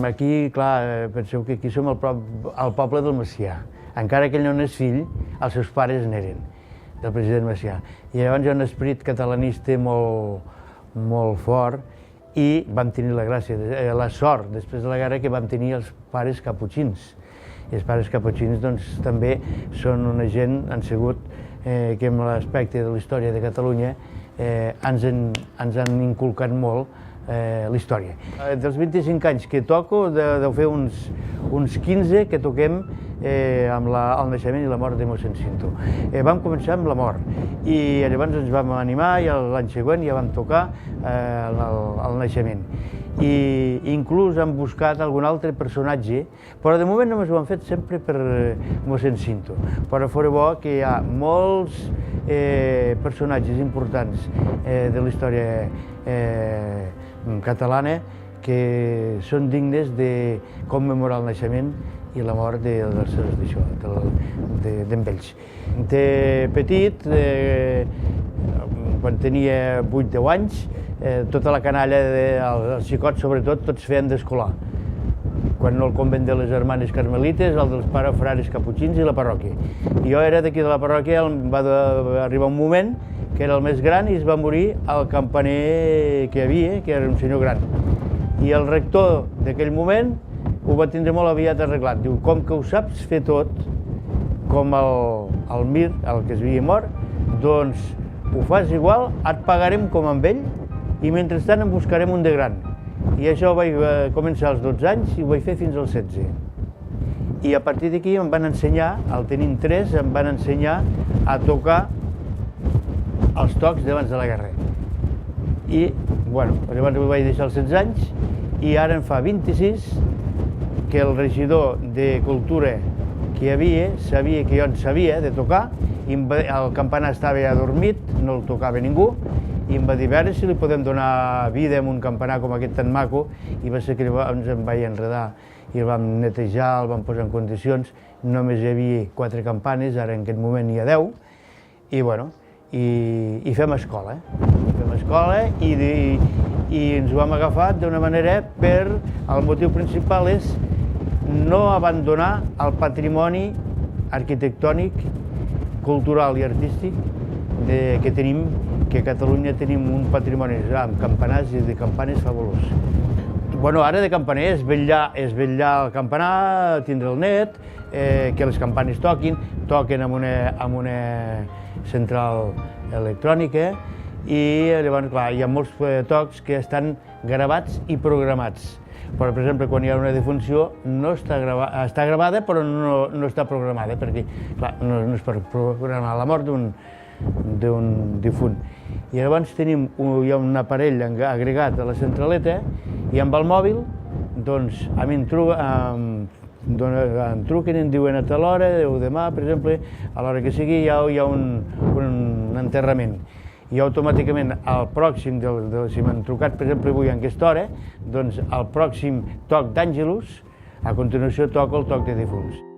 Aquí, clar, penseu que aquí som al poble del Macià. Encara que ell no n'és fill, els seus pares n'eren, del president Macià. I llavors hi ha un esperit catalanista molt fort i vam tenir la gràcia, la sort, després de la guerra, que vam tenir els pares caputxins. I els pares caputxins doncs, també són una gent, han sigut, que en l'aspecte de la història de Catalunya ens han inculcat molt la història. Dels 25 anys que toco, deu fer uns 15 que toquem amb el naixement i la mort de mossèn Cinto. Vam començar amb la mort i llavors ens vam animar i l'any següent ja vam tocar el naixement. I inclús hem buscat algun altre personatge, però de moment només ho hem fet sempre per mossèn Cinto. Però fora bo que hi ha molts personatges importants de la història catalana que són dignes de commemorar el naixement i la mort d'ells. De petit, quan tenia 8-10 anys, tota la canalla, els xicots sobretot, tots feien d'escolar. Quan no el convent de les Germanes Carmelites, el dels pares frares caputxins i la parròquia. Jo era d'aquí de la parròquia, va arribar un moment que era el més gran i es va morir el campaner que hi havia, que era un senyor gran. I el rector d'aquell moment ho va tindre molt aviat arreglat. Diu, com que ho saps fer tot, com el Mir, el que es havia mort, doncs ho fas igual, et pagarem com amb ell i mentrestant en buscarem un de gran. I això vaig començar als 12 anys i ho vaig fer fins als 16. I a partir d'aquí em van ensenyar, al tenir 3, em van ensenyar a tocar els tocs d'abans de la guerra. I, bueno, llavors ho vaig deixar als 16 anys i ara en fa 26 que el regidor de Cultura que hi havia sabia que jo en sabia de tocar, el campanar estava ja adormit, no el tocava ningú, i em va dir a veure si li podem donar vida a un campanar com aquest tan maco, i va ser que ens en vaig enredar i el vam netejar, el vam posar en condicions. Només hi havia 4 campanes, ara en aquest moment n'hi ha 10, i bueno, i fem escola. Fem escola i ens ho hem agafat d'una manera per... El motiu principal és no abandonar el patrimoni arquitectònic, cultural i artístic que tenim, que a Catalunya tenim un patrimoni amb campanars i de campanes fabulós. Bueno, ara de campaner és vetllar el campanar, tindre el net, que les campanes toquen amb una central electrònica i llavors, clar, hi ha molts tocs que estan gravats i programats. Però, per exemple, quan hi ha una defunció, està gravada però no està programada, perquè, clar, no és per programar la mort d'un difunt. I llavors hi ha un aparell agregat a la centraleta i amb el mòbil, doncs, a mi em truquen i em diuen a tal hora, o demà, per exemple, a l'hora que sigui, hi ha un enterrament. I automàticament, al pròxim, si m'han trucat, per exemple, avui en aquesta hora, doncs al pròxim toc d'Àngelus, a continuació toca el toc de difunts.